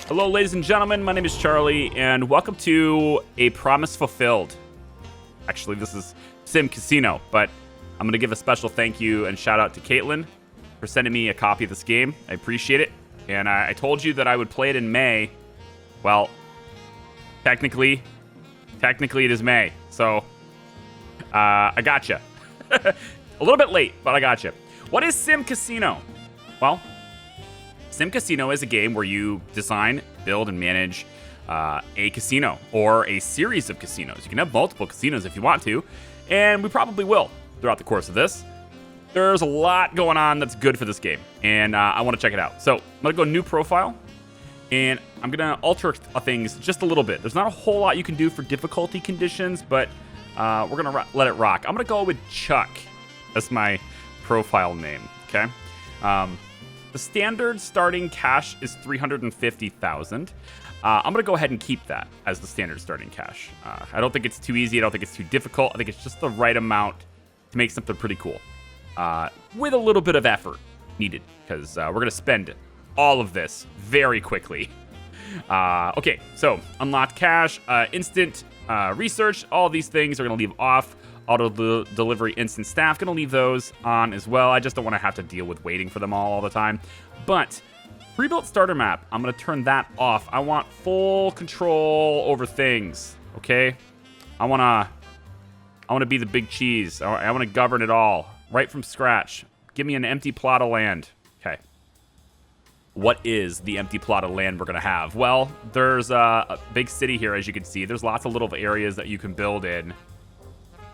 Hello, ladies and gentlemen. My name is Charlie, and welcome to A Promise Fulfilled. Actually, this is SimCasino, but I'm going to give a special thank you and shout out to Caitlin for sending me a copy of this game. I appreciate it. And I told you that I would play it in May. Well, technically it is May. So, I gotcha. A little bit late, but I gotcha. What is SimCasino? Well, SimCasino is a game where you design, build, and manage a casino or a series of casinos. You can have multiple casinos if you want to, and we probably will throughout the course of this. There's a lot going on that's good for this game, and I want to check it out. So I'm going to go new profile, and I'm going to alter things just a little bit. There's not a whole lot you can do for difficulty conditions, but we're going to let it rock. I'm going to go with Chuck. That's my profile name, okay? The standard starting cash is 350,000. I'm going to go ahead and keep that as the standard starting cash. I don't think it's too easy. I don't think it's too difficult. I think it's just the right amount to make something pretty cool. With a little bit of effort needed, because we're going to spend all of this very quickly. Okay, so unlocked cash, instant research, all these things are going to leave off. Auto delivery instant staff, gonna leave those on as well. I just don't want to have to deal with waiting for them all the time. But pre-built starter map, I'm gonna turn that off. I want full control over things. Okay, I wanna be the big cheese. I want to govern it all right from scratch. Give me an empty plot of land. Okay. What is the empty plot of land we're gonna have? Well, there's a big city here, as you can see. There's lots of little areas that you can build in.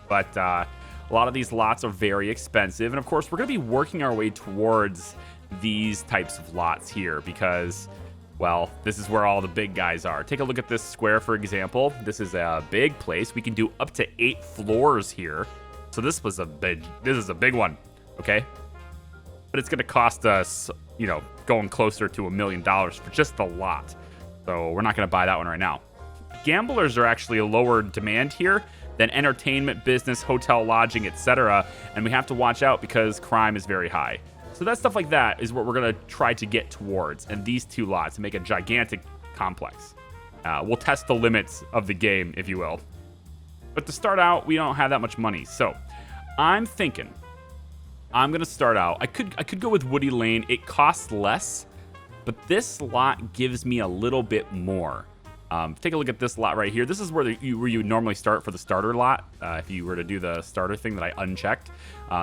But a lot of these lots are very expensive. And of course, we're going to be working our way towards these types of lots here because, well, this is where all the big guys are. Take a look at this square, for example. This is a big place. We can do up to 8 floors here. So this is a big one, okay? But it's going to cost us, going closer to $1 million for just the lot. So we're not going to buy that one right now. Gamblers are actually a lower demand here than entertainment, business, hotel, lodging, etc. And we have to watch out because crime is very high. So that stuff like that is what we're going to try to get towards. And these two lots make a gigantic complex. We'll test the limits of the game, if you will. But to start out, we don't have that much money. So I'm thinking I'm going to start out. I could go with Woody Lane. It costs less, but this lot gives me a little bit more. Take a look at this lot right here. This is where you would normally start for the starter lot. If you were to do the starter thing that I unchecked,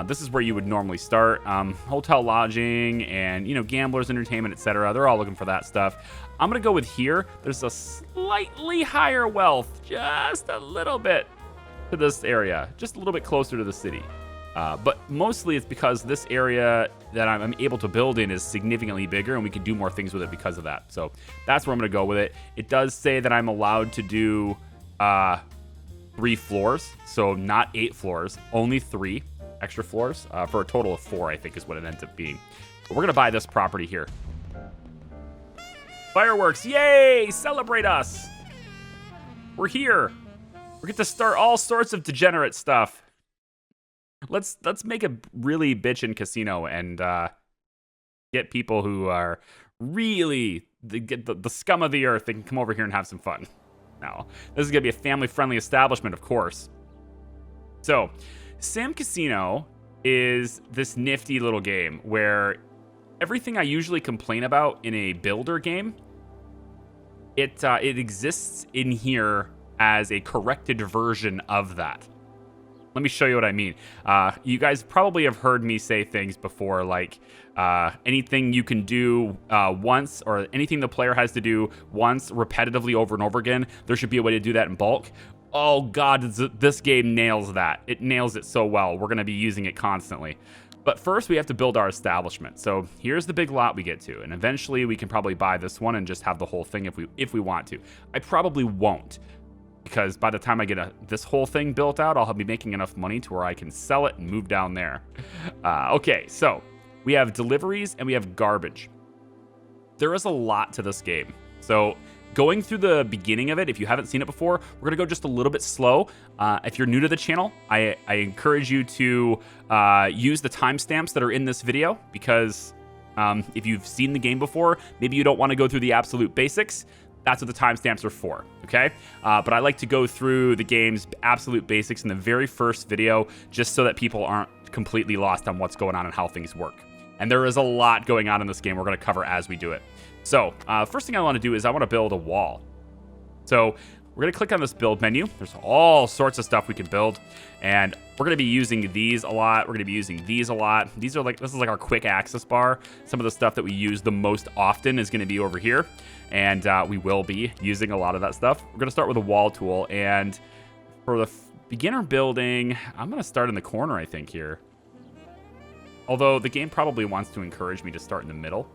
this is where you would normally start. Hotel, lodging, and gamblers, entertainment, etc. They're all looking for that stuff. I'm gonna go with here. There's a slightly higher wealth, just a little bit to this area, just a little bit closer to the city. But mostly it's because this area that I'm able to build in is significantly bigger and we can do more things with it because of that. So that's where I'm going to go with it. It does say that I'm allowed to do 3 floors. So not 8 floors, only 3 extra floors for a total of 4, I think is what it ends up being. But we're going to buy this property here. Fireworks. Yay! Celebrate us. We're here. We get to start all sorts of degenerate stuff. Let's make a really bitchin' casino and get people who are really the scum of the earth. They can come over here and have some fun. Now, this is going to be a family-friendly establishment, of course. So, SimCasino is this nifty little game where everything I usually complain about in a builder game, it exists in here as a corrected version of that. Let me show you what I mean. You guys probably have heard me say things before, like anything you can do once, or anything the player has to do once repetitively over and over again, there should be a way to do that in bulk. Oh God, this game nails that. It nails it so well. We're going to be using it constantly. But first, we have to build our establishment. So here's the big lot we get to, and eventually we can probably buy this one and just have the whole thing if we want to. I probably won't, because by the time I get this whole thing built out, I'll be making enough money to where I can sell it and move down there. Okay, so we have deliveries and we have garbage. There is a lot to this game. So going through the beginning of it, if you haven't seen it before, we're going to go just a little bit slow. If you're new to the channel, I encourage you to use the timestamps that are in this video, because If you've seen the game before, maybe you don't want to go through the absolute basics. That's what the timestamps are for, okay? But I like to go through the game's absolute basics in the very first video, just so that people aren't completely lost on what's going on and how things work. And there is a lot going on in this game we're going to cover as we do it. So first thing I want to do is I want to build a wall. So we're going to click on this build menu. There's all sorts of stuff we can build, and we're going to be using these a lot. We're going to be using these a lot. This is like our quick access bar. Some of the stuff that we use the most often is going to be over here, and we will be using a lot of that stuff. We're going to start with a wall tool, and for the beginner building, I'm going to start in the corner, I think, here. Although the game probably wants to encourage me to start in the middle,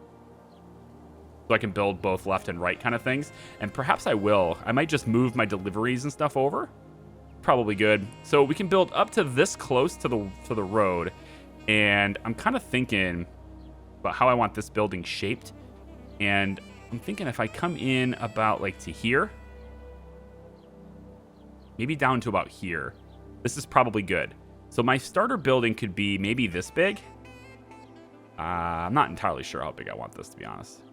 so I can build both left and right kind of things. And perhaps I will. I might just move my deliveries and stuff over. Probably good. So we can build up to this close to the road. And I'm kind of thinking about how I want this building shaped. And I'm thinking if I come in about like to here, maybe down to about here, this is probably good. So my starter building could be maybe this big. I'm not entirely sure how big I want this, to be honest.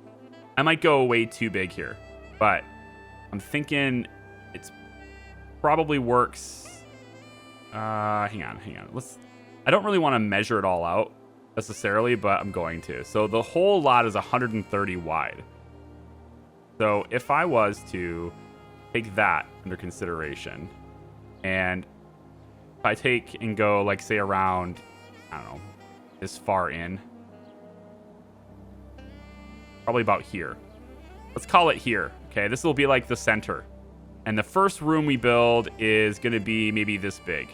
I might go way too big here, but I'm thinking it's probably works. Hang on. I don't really want to measure it all out necessarily, but I'm going to. So the whole lot is 130 wide. So if I was to take that under consideration, and if I take and go like say around, I don't know, this far in, probably about here. Let's call it here. Okay, this will be like the center. And the first room we build is going to be maybe this big.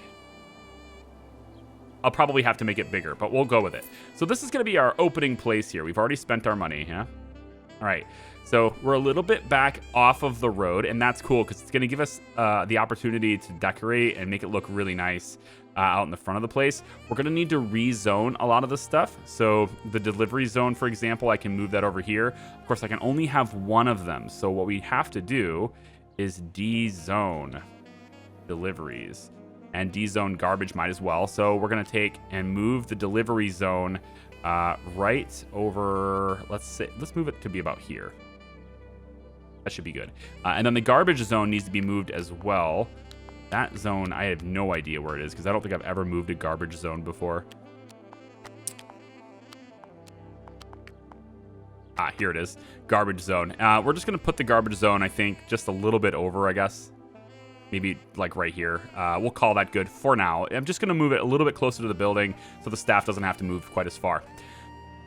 I'll probably have to make it bigger, but we'll go with it. So this is going to be our opening place here. We've already spent our money, yeah? All right, so we're a little bit back off of the road, and that's cool because it's going to give us the opportunity to decorate and make it look really nice out in the front of the place. We're going to need to rezone a lot of this stuff. So the delivery zone, for example, I can move that over here. Of course, I can only have one of them. So what we have to do is dezone deliveries, and dezone garbage might as well. So we're going to take and move the delivery zone right over, let's move it to be about here. That should be good. And then the garbage zone needs to be moved as well. That zone, I have no idea where it is because I don't think I've ever moved a garbage zone before. Here it is. Garbage zone. We're just going to put the garbage zone, I think, just a little bit over, I guess. Maybe like right here. We'll call that good for now. I'm just going to move it a little bit closer to the building so the staff doesn't have to move quite as far.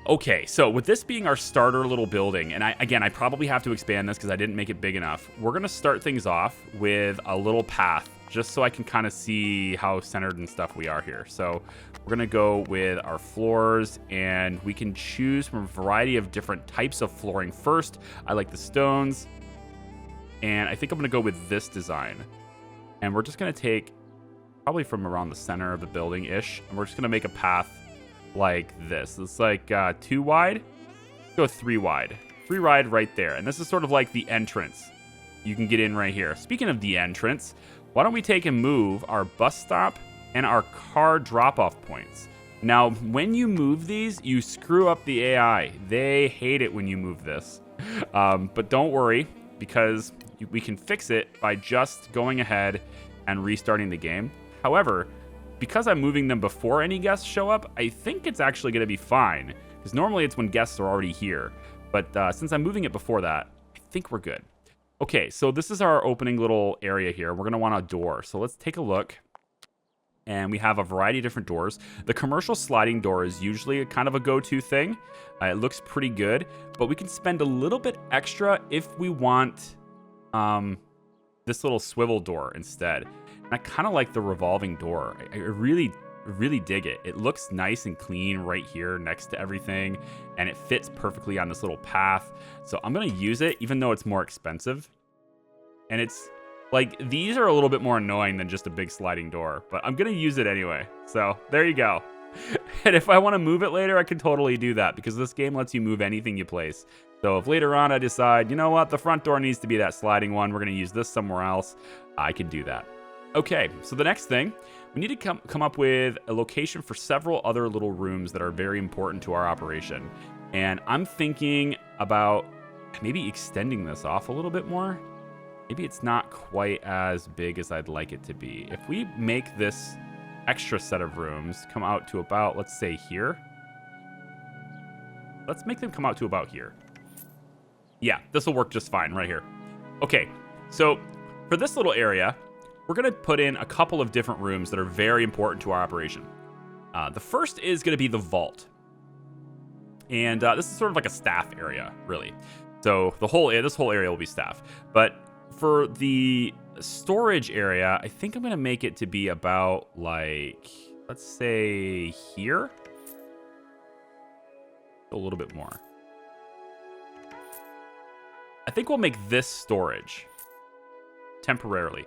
Okay, so with this being our starter little building, and I probably have to expand this because I didn't make it big enough. We're going to start things off with a little path just so I can kind of see how centered and stuff we are here. So we're going to go with our floors, and we can choose from a variety of different types of flooring first. I like the stones, and I think I'm going to go with this design. And we're just going to take probably from around the center of the building-ish, and we're just going to make a path like this. It's like 2 wide. Go 3 wide. 3 wide right there. And this is sort of like the entrance. You can get in right here. Speaking of the entrance, why don't we take and move our bus stop and our car drop-off points. Now, when you move these, you screw up the AI. They hate it when you move this. But don't worry, because we can fix it by just going ahead and restarting the game. However, because I'm moving them before any guests show up, I think it's actually going to be fine. Because normally it's when guests are already here. But since I'm moving it before that, I think we're good. Okay, so this is our opening little area here. We're going to want a door. So let's take a look. And we have a variety of different doors. The commercial sliding door is usually kind of a go-to thing. It looks pretty good. But we can spend a little bit extra if we want this little swivel door instead. And I kind of like the revolving door. I really dig it. It looks nice and clean right here next to everything, and it fits perfectly on this little path. So I'm going to use it, even though it's more expensive. And it's like, these are a little bit more annoying than just a big sliding door, but I'm going to use it anyway. So there you go. And if I want to move it later, I can totally do that because this game lets you move anything you place. So if later on I decide, you know what, the front door needs to be that sliding one, we're going to use this somewhere else, I can do that. Okay, so the next thing, we need to come up with a location for several other little rooms that are very important to our operation. And I'm thinking about maybe extending this off a little bit more. Maybe it's not quite as big as I'd like it to be. If we make this extra set of rooms come out to about, let's say here. Let's make them come out to about here. Yeah, this will work just fine right here. Okay, so for this little area, we're going to put in a couple of different rooms that are very important to our operation. The first is going to be the vault. And this is sort of like a staff area, really. So this whole area will be staff. But for the storage area, I think I'm going to make it to be about like, let's say here. A little bit more. I think we'll make this storage temporarily,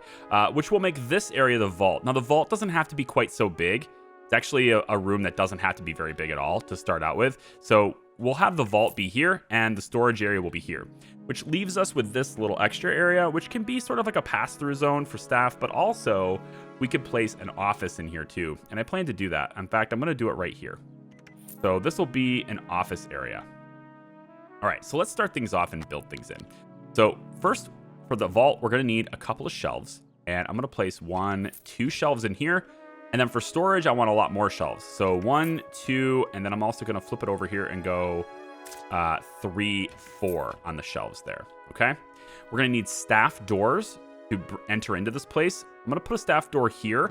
which will make this area the vault. Now, the vault doesn't have to be quite so big. It's actually a room that doesn't have to be very big at all to start out with. So we'll have the vault be here and the storage area will be here, which leaves us with this little extra area, which can be sort of like a pass-through zone for staff, but also we could place an office in here too. And I plan to do that. In fact, I'm going to do it right here. So this will be an office area. All right, so let's start things off and build things in. So first, for the vault, we're going to need a couple of shelves. And I'm going to place 2 shelves in here. And then for storage, I want a lot more shelves. So 1, 2, and then I'm also going to flip it over here and go 3, 4 on the shelves there. Okay. We're going to need staff doors to enter into this place. I'm going to put a staff door here.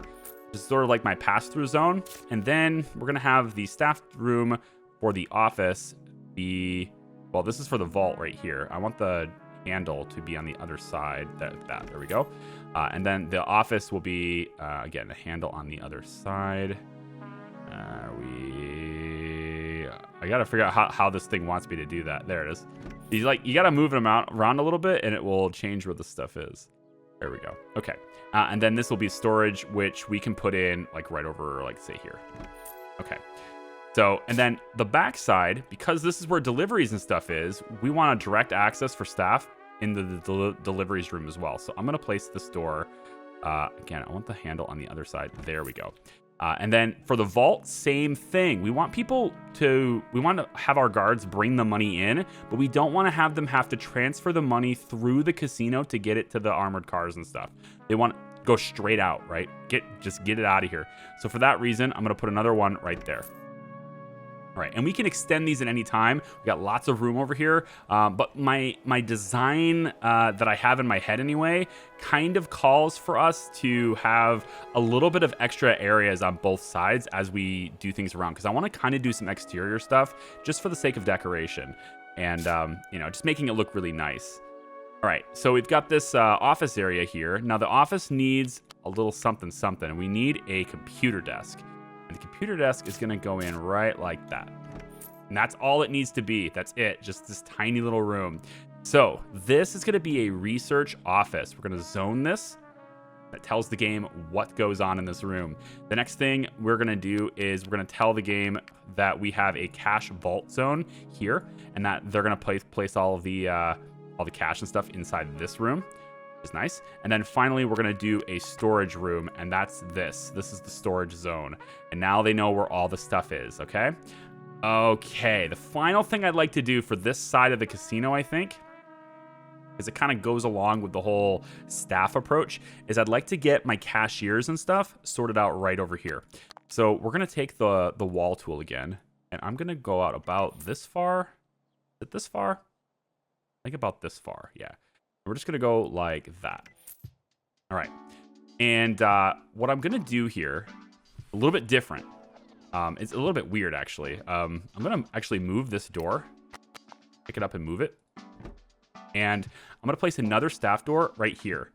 This is sort of like my pass-through zone. And then we're going to have the staff room for the office be, well, this is for the vault right here. I want the handle to be on the other side. There we go. And then the office will be, again, the handle on the other side. I got to figure out how this thing wants me to do that. There it is. You got to move them around a little bit and it will change where the stuff is. There we go. Okay. And then this will be storage, which we can put in like right over, like say here. Okay. So, and then the back side, because this is where deliveries and stuff is, we want a direct access for staff in the deliveries room as well. So I'm going to place this door. Again, I want the handle on the other side. There we go. And then for the vault, same thing. We want to have our guards bring the money in, but we don't want to have them have to transfer the money through the casino to get it to the armored cars and stuff. They want to go straight out, right? Just get it out of here. So for that reason, I'm going to put another one right there. All right, and we can extend these at any time. We got lots of room over here, but my design that I have in my head anyway kind of calls for us to have a little bit of extra areas on both sides as we do things around, because I want to kind of do some exterior stuff just for the sake of decoration and just making it look really nice. All right, so we've got this office area here. Now the office needs a little something. We need a computer desk. And the computer desk is going to go in right like that. And that's all it needs to be. That's it. Just this tiny little room. So this is going to be a research office. We're going to zone this. That tells the game what goes on in this room. The next thing we're going to do is we're going to tell the game that we have a cash vault zone here, and that they're going to place all the cash and stuff inside this room. Is nice. And then finally, we're going to do a storage room, and that's this. This is the storage zone. And now they know where all the stuff is, okay? Okay, the final thing I'd like to do for this side of the casino, I think, because it kind of goes along with the whole staff approach, is I'd like to get my cashiers and stuff sorted out right over here. So we're going to take the wall tool again, and I'm going to go out about this far. Is it this far? I think about this far, yeah. We're just going to go like that. All right. And what I'm going to do here, a little bit different. It's a little bit weird, actually. I'm going to actually move this door. Pick it up and move it. And I'm going to place another staff door right here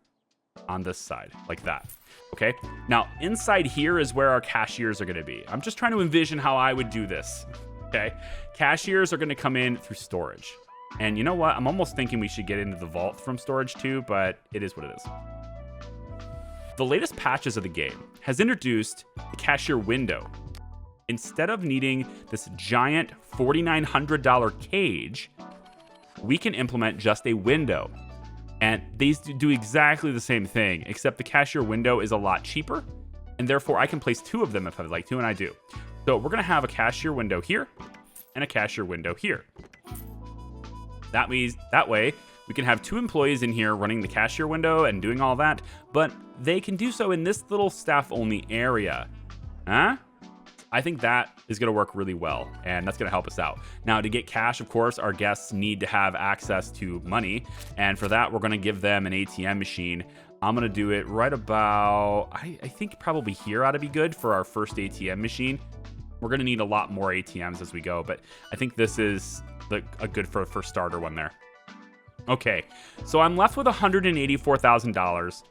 on this side, like that. Okay. Now, inside here is where our cashiers are going to be. I'm just trying to envision how I would do this. Okay. Cashiers are going to come in through storage. And you know what? I'm almost thinking we should get into the vault from storage too, but it is what it is. The latest patches of the game has introduced the cashier window. Instead of needing this giant $4,900 cage, we can implement just a window. And these do exactly the same thing, except the cashier window is a lot cheaper, and therefore I can place 2 of them if I'd like to, and I do. So we're going to have a cashier window here, and a cashier window here. That way, we can have 2 employees in here running the cashier window and doing all that, but they can do so in this little staff-only area. Huh? I think that is going to work really well, and that's going to help us out. Now, to get cash, of course, our guests need to have access to money, and for that, we're going to give them an ATM machine. I'm going to do it right about, I think probably here ought to be good for our first ATM machine. We're going to need a lot more ATMs as we go, but I think this is a good for a first starter one there. Okay, so I'm left with $184,000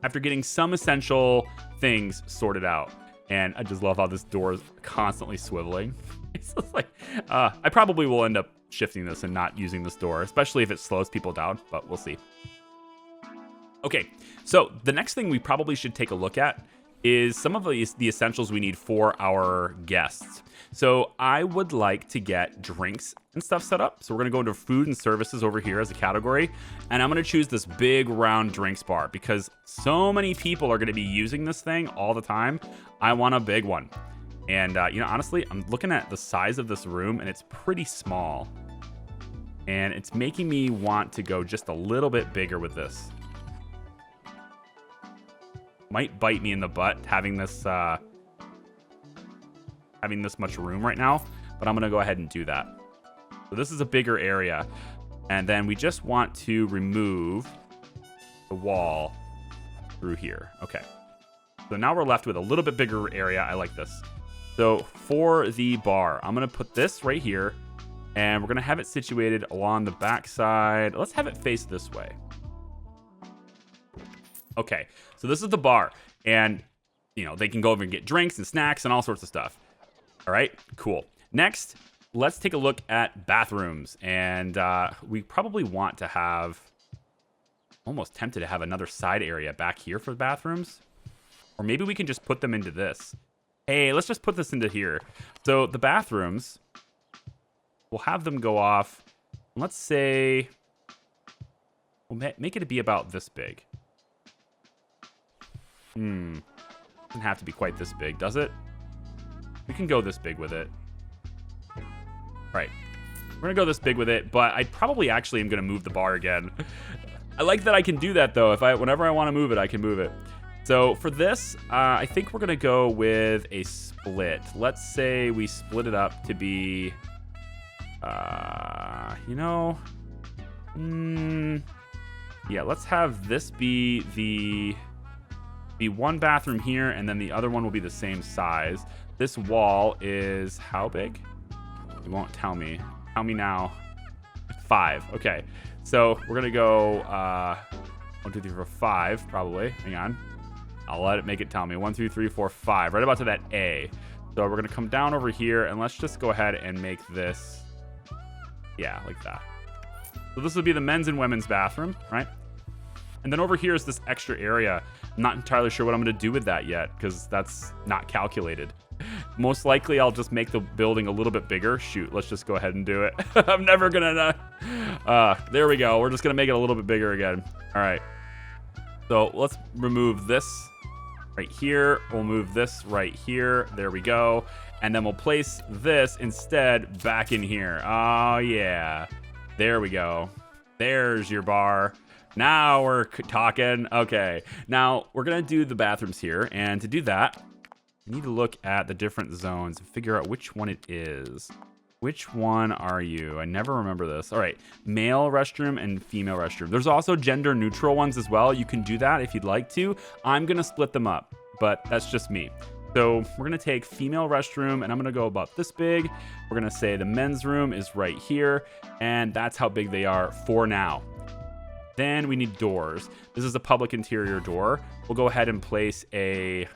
after getting some essential things sorted out. And I just love how this door is constantly swiveling. It's just like, I probably will end up shifting this and not using this door, especially if it slows people down, but we'll see. Okay, so the next thing we probably should take a look at is some of the essentials we need for our guests. So I would like to get drinks and stuff set up. So we're going to go into food and services over here as a category. And I'm going to choose this big round drinks bar because so many people are going to be using this thing all the time. I want a big one. And, honestly, I'm looking at the size of this room and it's pretty small. And it's making me want to go just a little bit bigger with this. Might bite me in the butt having this much room right now, but I'm gonna go ahead and do that. So this is a bigger area, and then we just want to remove the wall through here. Okay, so now we're left with a little bit bigger area. I like this. So for the bar, I'm gonna put this right here, and we're gonna have it situated along the back side. Let's have it face this way. Okay, so this is the bar, and they can go over and get drinks and snacks and all sorts of stuff. All right, cool. Next, let's take a look at bathrooms, and we probably want to have, almost tempted to have another side area back here for the bathrooms, or maybe we can just put them into this. Hey, let's just put this into here. So the bathrooms, we'll have them go off. Let's say, we'll make it to be about this big. Doesn't have to be quite this big, does it? We can go this big with it. Right. We're going to go this big with it, but I probably actually am going to move the bar again. I like that I can do that, though. Whenever I want to move it, I can move it. So for this, I think we're going to go with a split. Let's say we split it up to be, yeah, let's have this be one bathroom here, and then the other one will be the same size. This wall is how big? It won't tell me. Tell me now. 5. Okay. So we're gonna go 1, 2, 3, 4, 5, probably. Hang on. I'll let it make it tell me. 1, 2, 3, 4, 5. Right about to that A. So we're gonna come down over here, and let's just go ahead and make this, yeah, like that. So this will be the men's and women's bathroom, right? And then over here is this extra area. I'm not entirely sure what I'm going to do with that yet because that's not calculated. Most likely, I'll just make the building a little bit bigger. Shoot, let's just go ahead and do it. I'm never going to... there we go. We're just going to make it a little bit bigger again. All right. So let's remove this right here. We'll move this right here. There we go. And then we'll place this instead back in here. Oh, yeah. There we go. There's your bar. Now we're talking. Okay, now we're gonna do the bathrooms here, and to do that, we need to look at the different zones and figure out which one it is. Which one are you? I never remember this. All right, male restroom and female restroom. There's also gender neutral ones as well. You can do that if you'd like to. I'm gonna split them up, but that's just me. So we're gonna take female restroom, and I'm gonna go about this big. We're gonna say the men's room is right here, and that's how big they are for now. Then we need doors. This is a public interior door. We'll go ahead and place a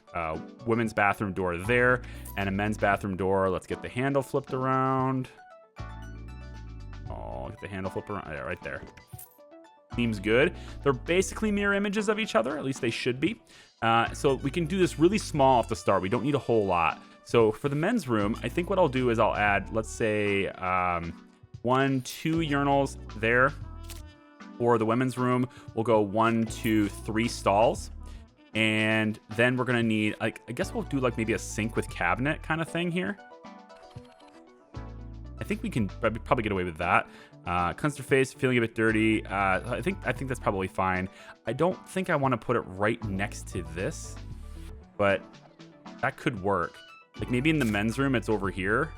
women's bathroom door there and a men's bathroom door. Let's get the handle flipped around. Oh, get the handle flipped around. Yeah, right there. Seems good. They're basically mirror images of each other. At least they should be. So we can do this really small off the start. We don't need a whole lot. So for the men's room, I think what I'll do is I'll add, let's say, 1, 2 urinals there. For the women's room, we'll go 1, 2, 3 stalls. And then we're gonna need, I guess we'll do like maybe a sink with cabinet kind of thing here. think we can probably get away with that. Cleanse their face, feeling a bit dirty. I think that's probably fine. I don't think I want to put it right next to this, but that could work. Like maybe in the men's room, it's over here.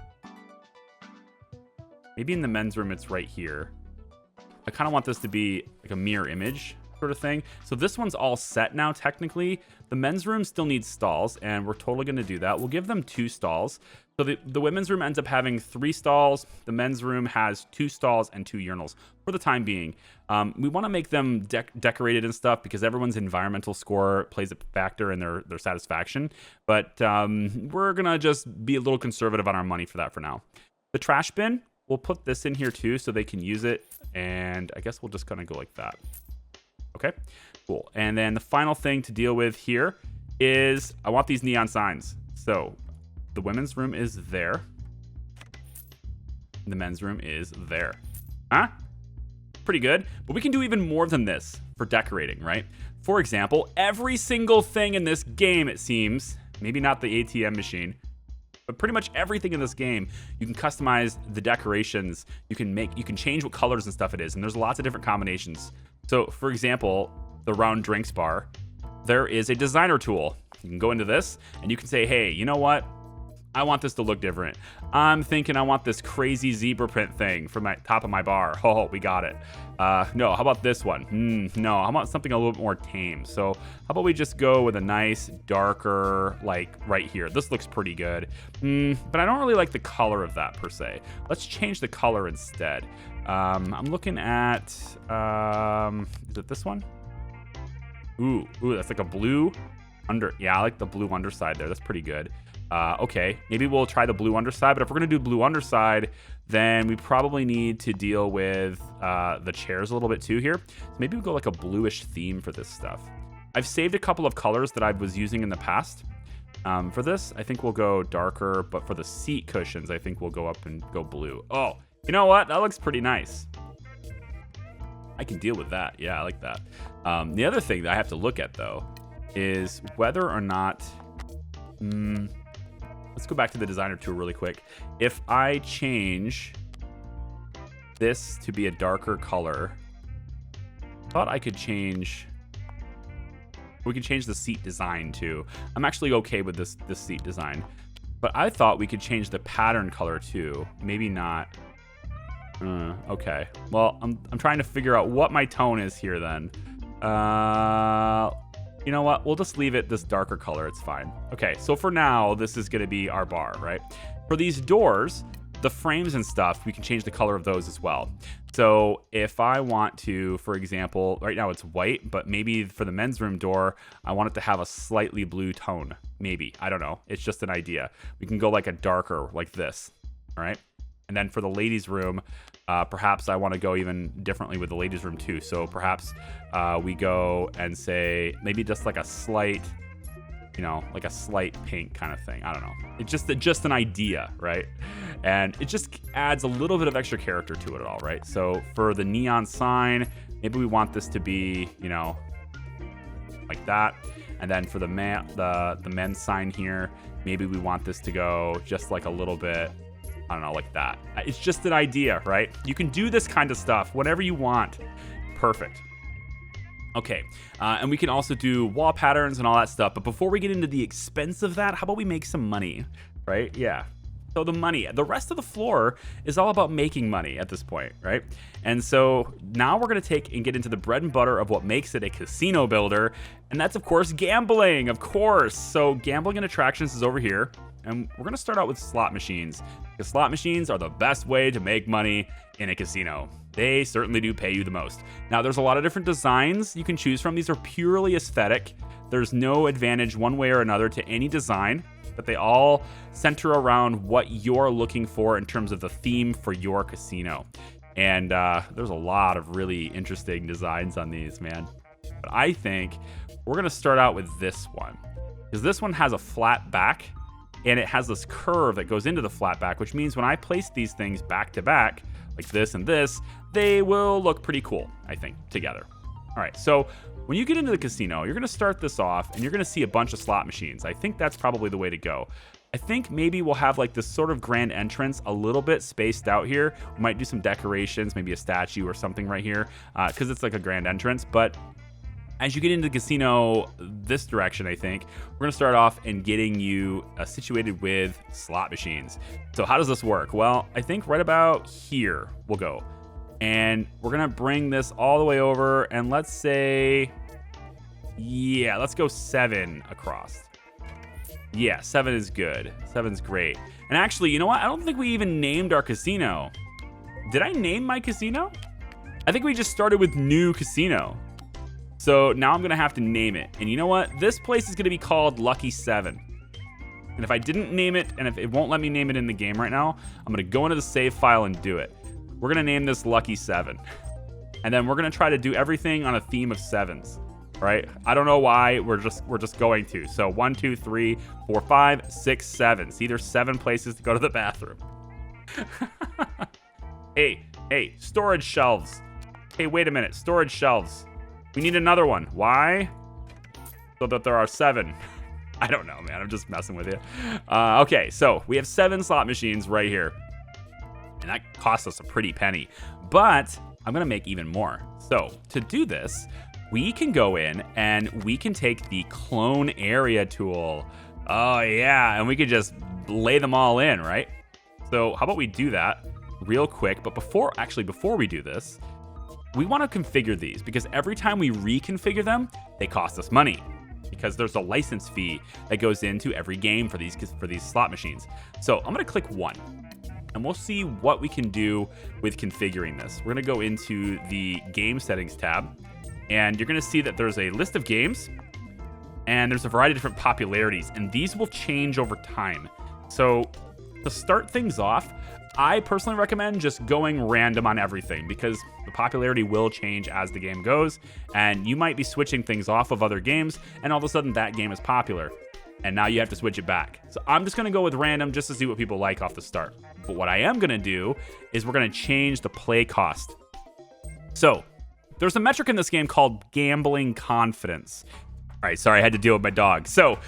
Maybe in the men's room, it's right here. I kind of want this to be like a mirror image sort of thing. So this one's all set now, technically. The men's room still needs stalls, and we're totally going to do that. We'll give them 2 stalls. So the women's room ends up having 3 stalls. The men's room has 2 stalls and 2 urinals for the time being. We want to make them decorated and stuff because everyone's environmental score plays a factor in their satisfaction. But we're going to just be a little conservative on our money for that for now. The trash bin, we'll put this in here too so they can use it. And I guess we'll just kind of go like that. Okay, cool. And then the final thing to deal with here is I want these neon signs. So the women's room is there. The men's room is there. Huh? Pretty good. But we can do even more than this for decorating, right? For example, every single thing in this game, it seems, maybe not the ATM machine, but pretty much everything in this game, you can customize the decorations. You can change what colors and stuff it is. And there's lots of different combinations. So for example, the round drinks bar, there is a designer tool. You can go into this and you can say, hey, you know what? I want this to look different. I'm thinking I want this crazy zebra print thing for my top of my bar. Oh, we got it. No, how about this one? No, how about something a little bit more tame? So how about we just go with a nice darker, like right here. This looks pretty good. But I don't really like the color of that per se. Let's change the color instead. I'm looking at, is it this one? Ooh, that's like a blue yeah, I like the blue underside there. That's pretty good. Okay, maybe we'll try the blue underside, but if we're gonna do blue underside, then we probably need to deal with the chairs a little bit too here. So maybe we'll go like a bluish theme for this stuff. I've saved a couple of colors that I was using in the past. For this, I think we'll go darker, but for the seat cushions, I think we'll go up and go blue. Oh, you know what? That looks pretty nice. I can deal with that. Yeah, I like that. The other thing that I have to look at though is whether or not, let's go back to the designer tool really quick. If I change this to be a darker color, I thought I could change, we could change the seat design too. I'm actually okay with this seat design, but I thought we could change the pattern color too. Maybe not. Okay. Well, I'm trying to figure out what my tone is here then. You know what? We'll just leave it this darker color. It's fine. Okay, so for now, this is going to be our bar, right? For these doors, the frames and stuff, we can change the color of those as well. So if I want to, for example, right now it's white, but maybe for the men's room door, I want it to have a slightly blue tone. Maybe. I don't know. It's just an idea. We can go like a darker, like this. All right? And then for the ladies' room, perhaps I want to go even differently with the ladies' room too. So perhaps we go and say maybe just like a slight, you know, like a slight pink kind of thing. I don't know. It's just an idea, right? And it just adds a little bit of extra character to it all, right? So for the neon sign, maybe we want this to be, you know, like that. And then for the men's sign here, maybe we want this to go just like a little bit, I don't know, like that. It's just an idea, right? You can do this kind of stuff whenever you want. Perfect. Okay, and we can also do wall patterns and all that stuff. But before we get into the expense of that, how about we make some money, right? Yeah. So the money, the rest of the floor is all about making money at this point, right? And so now we're gonna take and get into the bread and butter of what makes it a casino builder. And that's of course gambling, of course. So gambling and attractions is over here. And we're gonna start out with slot machines, because slot machines are the best way to make money in a casino. They certainly do pay you the most. Now there's a lot of different designs you can choose from. These are purely aesthetic. There's no advantage one way or another to any design, but they all center around what you're looking for in terms of the theme for your casino. And there's a lot of really interesting designs on these, man. But I think we're gonna start out with this one, because this one has a flat back and it has this curve that goes into the flat back, which means when I place these things back to back, like this and this, they will look pretty cool, I think, together. All right, so when you get into the casino, you're gonna start this off and you're gonna see a bunch of slot machines. I think that's probably the way to go. I think maybe we'll have like this sort of grand entrance a little bit spaced out here. We might do some decorations, maybe a statue or something right here, because it's like a grand entrance. But as you get into the casino this direction, I think we're going to start off in getting you situated with slot machines. So how does this work? Well, I think right about here we'll go. And we're going to bring this all the way over. And let's say, yeah, let's go 7 across. Yeah, 7 is good. 7's great. And actually, you know what? I don't think we even named our casino. Did I name my casino? I think we just started with new casino. So now I'm going to have to name it. And you know what? This place is going to be called Lucky 7. And if I didn't name it, and if it won't let me name it in the game right now, I'm going to go into the save file and do it. We're going to name this Lucky 7. And then we're going to try to do everything on a theme of 7s. Right? I don't know why, we're just going to. So 1, 2, 3, 4, 5, 6, 7. See, there's 7 places to go to the bathroom. Hey, storage shelves. Hey, wait a minute, storage shelves. We need another one. Why? So that there are 7. I don't know, man. I'm just messing with you. Okay, so we have 7 slot machines right here. And that costs us a pretty penny. But I'm going to make even more. So to do this, we can go in and we can take the clone area tool. Oh yeah, and we could just lay them all in, right? So how about we do that real quick? But before we do this, we want to configure these because every time we reconfigure them, they cost us money because there's a license fee that goes into every game for these slot machines. So I'm gonna click 1. And we'll see what we can do with configuring this. We're gonna go into the game settings tab. And you're going to see that there's a list of games and there's a variety of different popularities, and these will change over time. So to start things off, I personally recommend just going random on everything because the popularity will change as the game goes, and you might be switching things off of other games, and all of a sudden that game is popular, and now you have to switch it back. So I'm just going to go with random just to see what people like off the start. But what I am going to do is we're going to change the play cost. So there's a metric in this game called gambling confidence. All right, sorry, I had to deal with my dog. So,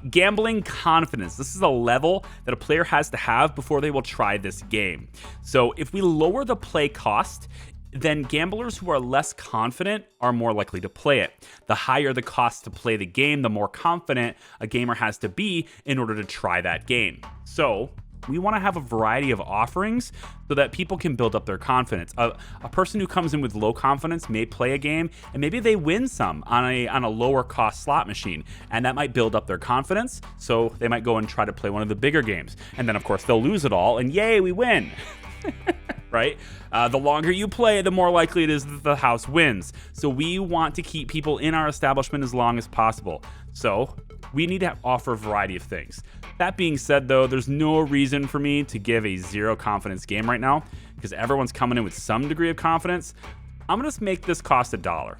gambling confidence. This is a level that a player has to have before they will try this game. So, if we lower the play cost, then gamblers who are less confident are more likely to play it. The higher the cost to play the game, the more confident a gamer has to be in order to try that game. So, we want to have a variety of offerings so that people can build up their confidence. A person who comes in with low confidence may play a game and maybe they win some on a lower cost slot machine, and that might build up their confidence. So they might go and try to play one of the bigger games, and then of course they'll lose it all, and yay, we win. Right? The longer you play, the more likely it is that the house wins. So we want to keep people in our establishment as long as possible. So we need to offer a variety of things. That being said, though, there's no reason for me to give a 0 confidence game right now because everyone's coming in with some degree of confidence. I'm going to make this cost $1.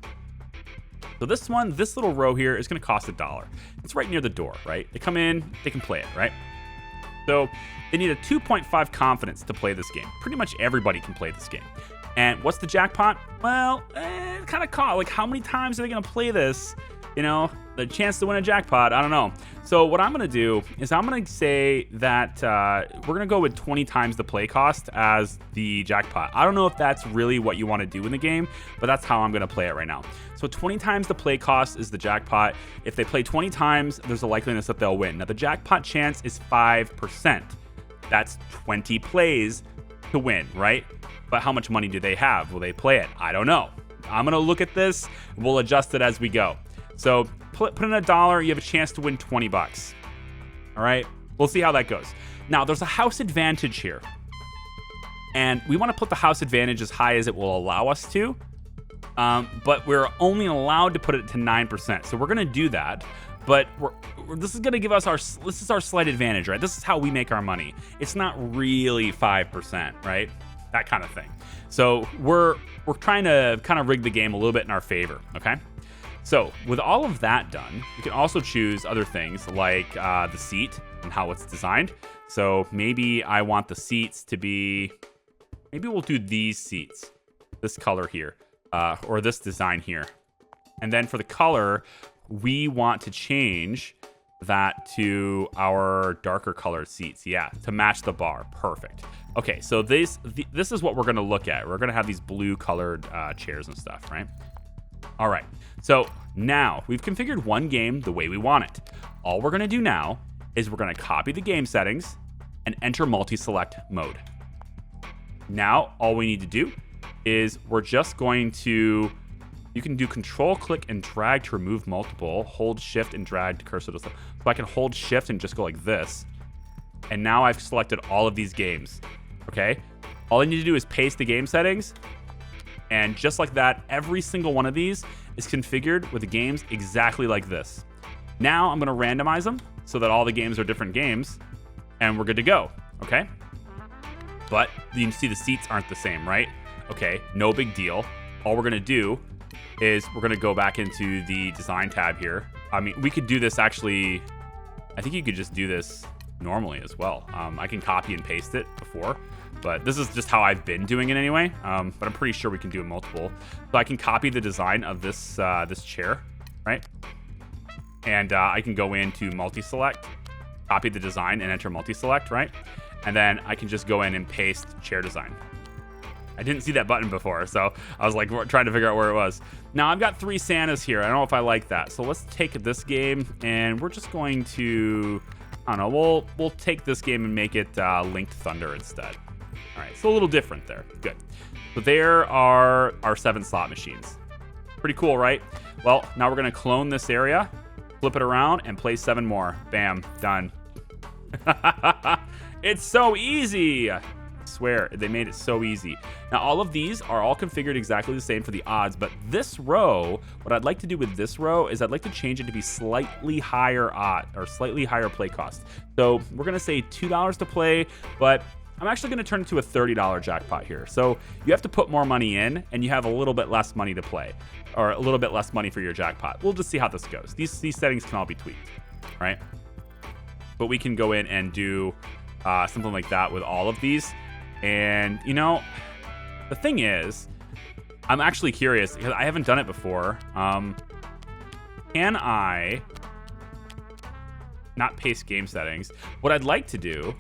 So this little row here is going to cost $1. It's right near the door, right? They come in, they can play it, right? So they need a 2.5 confidence to play this game. Pretty much everybody can play this game. And what's the jackpot? Well, kind of like how many times are they going to play this? You know, the chance to win a jackpot, I don't know. So what I'm going to do is I'm going to say that we're going to go with 20 times the play cost as the jackpot. I don't know if that's really what you want to do in the game, but that's how I'm going to play it right now. So 20 times the play cost is the jackpot. If they play 20 times, there's a likeliness that they'll win. Now, the jackpot chance is 5%. That's 20 plays to win, right? But how much money do they have? Will they play it? I don't know. I'm going to look at this. We'll adjust it as we go. So put in $1, you have a chance to win 20 bucks. All right, we'll see how that goes. Now, there's a house advantage here. And we want to put the house advantage as high as it will allow us to. But we're only allowed to put it to 9%. So we're going to do that. But this is going to give us this is our slight advantage, right? This is how we make our money. It's not really 5%, right? That kind of thing. So we're trying to kind of rig the game a little bit in our favor, okay? So with all of that done, you can also choose other things like the seat and how it's designed. So maybe I want the seats to be, maybe we'll do these seats, this color here, or this design here. And then for the color, we want to change that to our darker colored seats. Yeah, to match the bar. Perfect. Okay, so this is what we're going to look at. We're going to have these blue colored chairs and stuff, right? All right, so now we've configured one game the way we want it. All we're going to do now is we're going to copy the game settings and enter multi-select mode. Now, all we need to do is we're just going to, you can do control, click, and drag to remove multiple, hold shift and drag to cursor to stuff. So I can hold shift and just go like this. And now I've selected all of these games, okay? All I need to do is paste the game settings. And just like that, every single one of these is configured with the games exactly like this. Now I'm gonna randomize them so that all the games are different games and we're good to go, okay? But you can see the seats aren't the same, right? Okay, no big deal. All we're gonna do is we're gonna go back into the design tab here. I mean, we could do this actually, I think you could just do this normally as well. I can copy and paste it before, but this is just how I've been doing it anyway. But I'm pretty sure we can do it multiple. So I can copy the design of this this chair, right? And I can go into multi-select, copy the design and enter multi-select, right? And then I can just go in and paste chair design. I didn't see that button before, so I was like trying to figure out where it was. Now I've got 3 Santas here. I don't know if I like that. So let's take this game and we're just going to, I don't know, we'll take this game and make it Linked Thunder instead. All right, so a little different there. Good. So there are our 7 slot machines. Pretty cool, right? Well, now we're gonna clone this area, flip it around, and play 7 more. Bam, done. It's so easy. I swear, they made it so easy. Now, all of these are all configured exactly the same for the odds, but this row, what I'd like to do with this row is I'd like to change it to be slightly higher odd or slightly higher play cost. So we're gonna say $2 to play, but I'm actually gonna turn it to a $30 jackpot here. So you have to put more money in and you have a little bit less money to play, or a little bit less money for your jackpot. We'll just see how this goes. These settings can all be tweaked, right? But we can go in and do something like that with all of these. And, you know, the thing is, I'm actually curious because I haven't done it before. Can I not paste game settings? What I'd like to do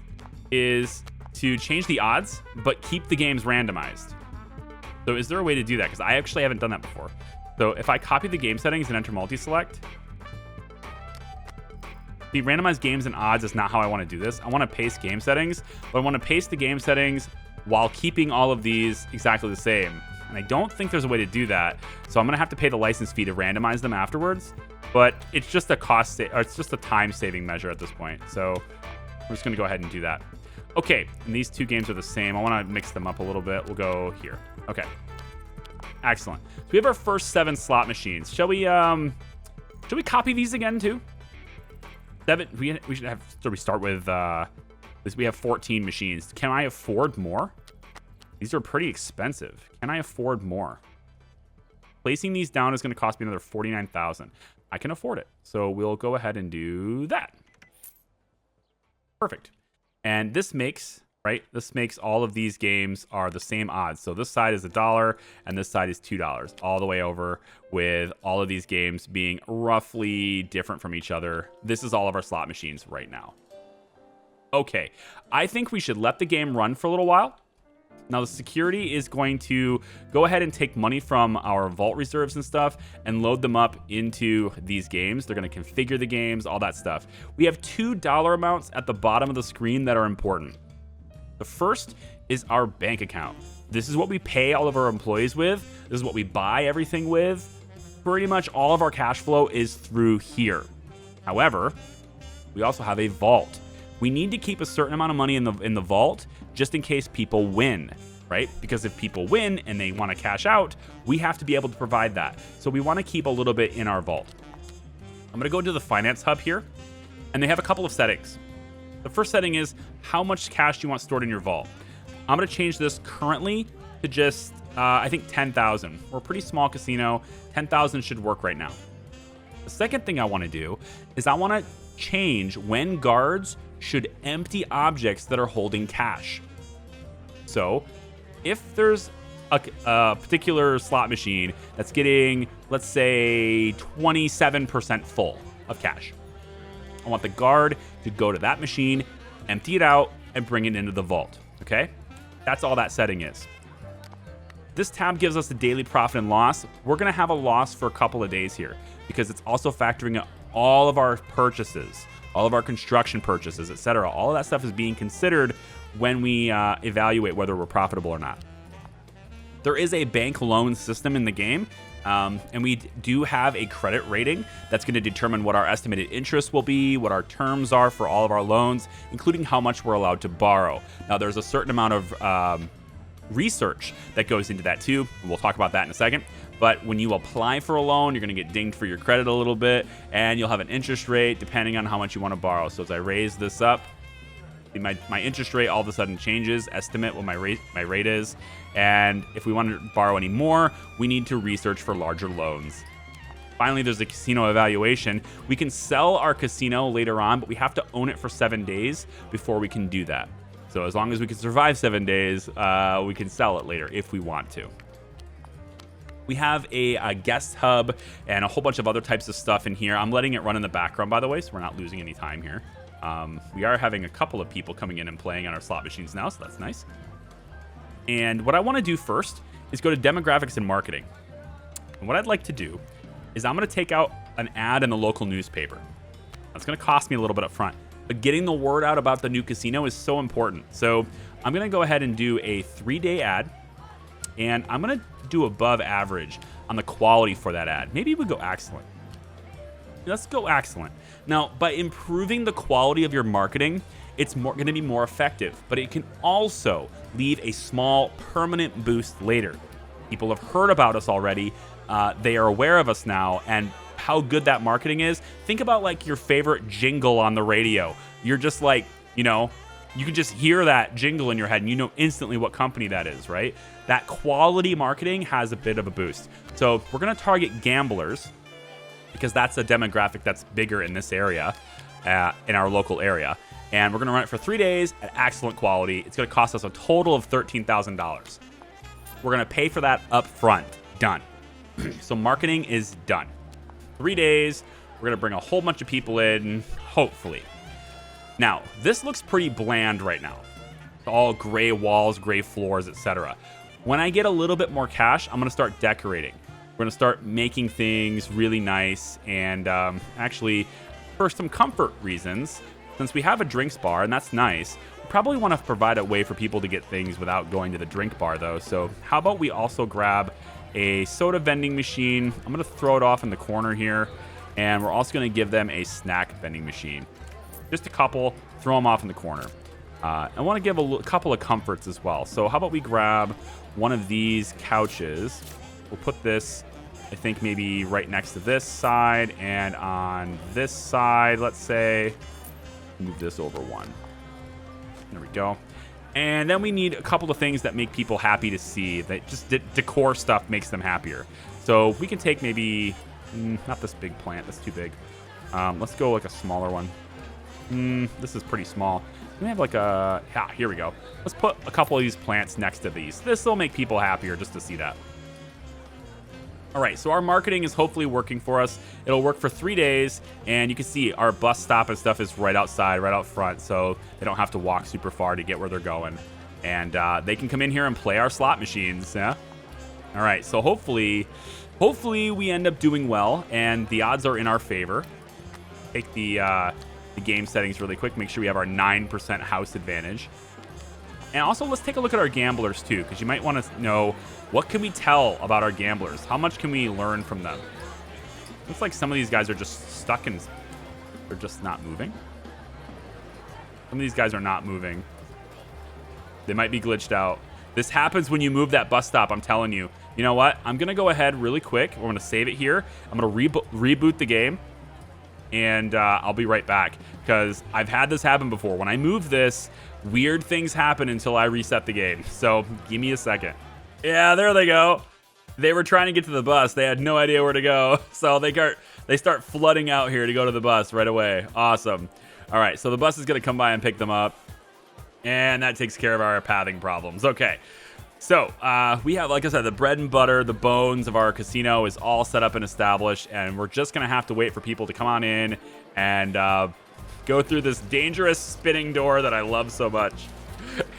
is to change the odds, but keep the games randomized. So is there a way to do that? Because I actually haven't done that before. So if I copy the game settings and enter multi-select, the randomized games and odds is not how I want to do this. I want to paste game settings, but I want to paste the game settings while keeping all of these exactly the same. And I don't think there's a way to do that. So I'm going to have to pay the license fee to randomize them afterwards, but it's just a or it's just a time saving measure at this point. So we're just going to go ahead and do that. Okay, and these 2 games are the same. I want to mix them up a little bit. We'll go here. Okay. Excellent. So we have our first 7 slot machines. Shall we copy these again too? 7. We should have. So we start with this. We have 14 machines. Can I afford more? These are pretty expensive. Can I afford more? Placing these down is going to cost me another $49,000. I can afford it, so we'll go ahead and do that. Perfect. And this makes all of these games are the same odds. So this side is $1 and this side is $2 all the way over, with all of these games being roughly different from each other. This is all of our slot machines right now. Okay, I think we should let the game run for a little while. Now the security is going to go ahead and take money from our vault reserves and stuff and load them up into these games. They're going to configure the games, all that stuff. We have $2 amounts at the bottom of the screen that are important. The first is our bank account. This is what we pay all of our employees with. This is what we buy everything with. Pretty much all of our cash flow is through here. However, we also have a vault. We need to keep a certain amount of money in the vault just in case people win, right? Because if people win and they want to cash out, we have to be able to provide that. So we want to keep a little bit in our vault. I'm going to go to the finance hub here, and they have a couple of settings. The first setting is how much cash do you want stored in your vault. I'm going to change this currently to just, I think 10,000. We're a pretty small casino. 10,000 should work right now. The second thing I want to do is I want to change when guards should empty objects that are holding cash. So if there's a particular slot machine that's getting, let's say, 27% full of cash, I want the guard to go to that machine, empty it out, and bring it into the vault, okay? That's all that setting is. This tab gives us the daily profit and loss. We're gonna have a loss for a couple of days here because it's also factoring in all of our purchases, all of our construction purchases, etc. All of that stuff is being considered when we evaluate whether we're profitable or not. There is a bank loan system in the game, and we do have a credit rating that's going to determine what our estimated interest will be, what our terms are for all of our loans, including how much we're allowed to borrow. Now, there's a certain amount of research that goes into that too. We'll talk about that in a second. But when you apply for a loan, you're going to get dinged for your credit a little bit, and you'll have an interest rate depending on how much you want to borrow. So as I raise this up, my interest rate all of a sudden changes, estimate what my rate is. And if we want to borrow any more, we need to research for larger loans. Finally, there's a casino evaluation. We can sell our casino later on, but we have to own it for 7 days before we can do that. So as long as we can survive 7 days, we can sell it later if we want to. We have a guest hub and a whole bunch of other types of stuff in here. I'm letting it run in the background, by the way, so we're not losing any time here. We are having a couple of people coming in and playing on our slot machines now, so that's nice. And what I want to do first is go to demographics and marketing. And what I'd like to do is I'm going to take out an ad in the local newspaper. That's going to cost me a little bit up front, but getting the word out about the new casino is so important. So I'm going to go ahead and do a 3-day ad, and I'm going to do above average on the quality for that ad. Maybe we go excellent. Let's go excellent. Now, by improving the quality of your marketing, it's going to be more effective, but it can also leave a small permanent boost later. People have heard about us already. They are aware of us now, and how good that marketing is. Think about like your favorite jingle on the radio. You're just like, you can just hear that jingle in your head and you know instantly what company that is, right? That quality marketing has a bit of a boost. So we're going to target gamblers because that's a demographic that's bigger in this area, in our local area. And we're going to run it for 3 days at excellent quality. It's going to cost us a total of $13,000. We're going to pay for that up front. Done. So marketing is done. 3 days. We're going to bring a whole bunch of people in, hopefully. Now, this looks pretty bland right now. It's all gray walls, gray floors, etc. When I get a little bit more cash, I'm going to start decorating. We're going to start making things really nice. And actually, for some comfort reasons, since we have a drinks bar, and that's nice, we probably want to provide a way for people to get things without going to the drink bar, though. So how about we also grab a soda vending machine? I'm going to throw it off in the corner here. And we're also going to give them a snack vending machine. Just a couple, throw them off in the corner. I want to give a couple of comforts as well. So how about we grab one of these couches. We'll put this, I think, maybe right next to this side. And on this side, let's say, move this over one. There we go. And then we need a couple of things that make people happy to see. That just decor stuff makes them happier. So we can take maybe, not this big plant. That's too big. Let's go like a smaller one. This is pretty small. We have like here we go. Let's put a couple of these plants next to these. This will make people happier just to see that. All right, so our marketing is hopefully working for us. It'll work for 3 days, and you can see our bus stop and stuff is right outside, right out front, so they don't have to walk super far to get where they're going. And they can come in here and play our slot machines, yeah? All right, so hopefully we end up doing well, and the odds are in our favor. Take the game settings really quick, make sure we have our 9% house advantage. And also, let's take a look at our gamblers, too, because you might want to know, what can we tell about our gamblers? How much can we learn from them? Looks like some of these guys are just stuck and they're just not moving. Some of these guys are not moving. They might be glitched out. This happens when you move that bus stop, I'm telling you. You know what? I'm going to go ahead really quick. We're going to save it here. I'm going to reboot the game. And I'll be right back, because I've had this happen before. When I move this, weird things happen until I reset the game. So give me a second. Yeah, there they go. They were trying to get to the bus. They had no idea where to go. So they start flooding out here to go to the bus right away. Awesome. All right, so the bus is going to come by and pick them up. And that takes care of our pathing problems. Okay. So we have, like I said, the bread and butter, the bones of our casino is all set up and established, and we're just going to have to wait for people to come on in and go through this dangerous spinning door that I love so much.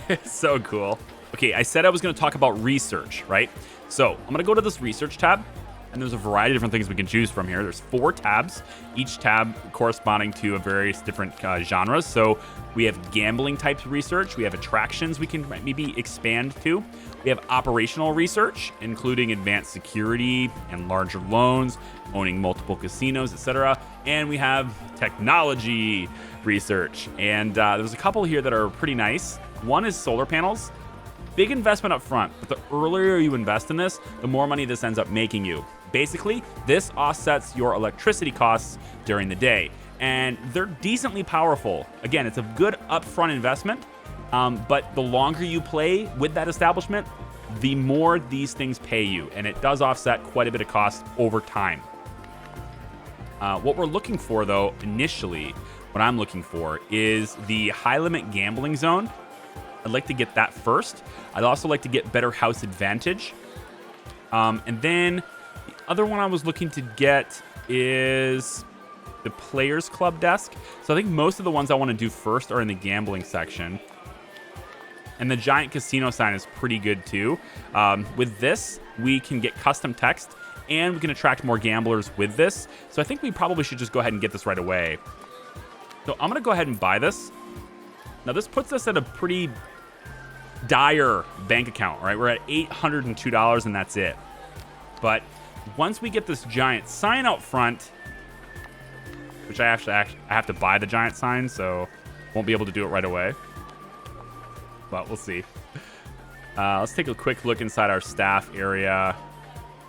It's so cool. Okay, I said I was going to talk about research, right? So I'm going to go to this research tab, and there's a variety of different things we can choose from here. There's 4 tabs, each tab corresponding to a various different genres. So we have gambling type research. We have attractions we can maybe expand to. We have operational research, including advanced security and larger loans, owning multiple casinos, etc. And we have technology research. And there's a couple here that are pretty nice. One is solar panels. Big investment up front, but the earlier you invest in this, the more money this ends up making you. Basically, this offsets your electricity costs during the day, and they're decently powerful. Again, it's a good upfront investment, but the longer you play with that establishment, the more these things pay you, and it does offset quite a bit of cost over time. What we're looking for, though, initially, what I'm looking for is the high-limit gambling zone. I'd like to get that first. I'd also like to get better house advantage. And then the other one I was looking to get is the Players Club desk. So I think most of the ones I want to do first are in the gambling section. And the giant casino sign is pretty good too. With this, we can get custom text and we can attract more gamblers with this. So I think we probably should just go ahead and get this right away. So I'm going to go ahead and buy this. Now this puts us at a pretty dire bank account, right? We're at $802 and that's it. But once we get this giant sign out front, which I have to buy the giant sign, so won't be able to do it right away. But we'll see. Let's take a quick look inside our staff area,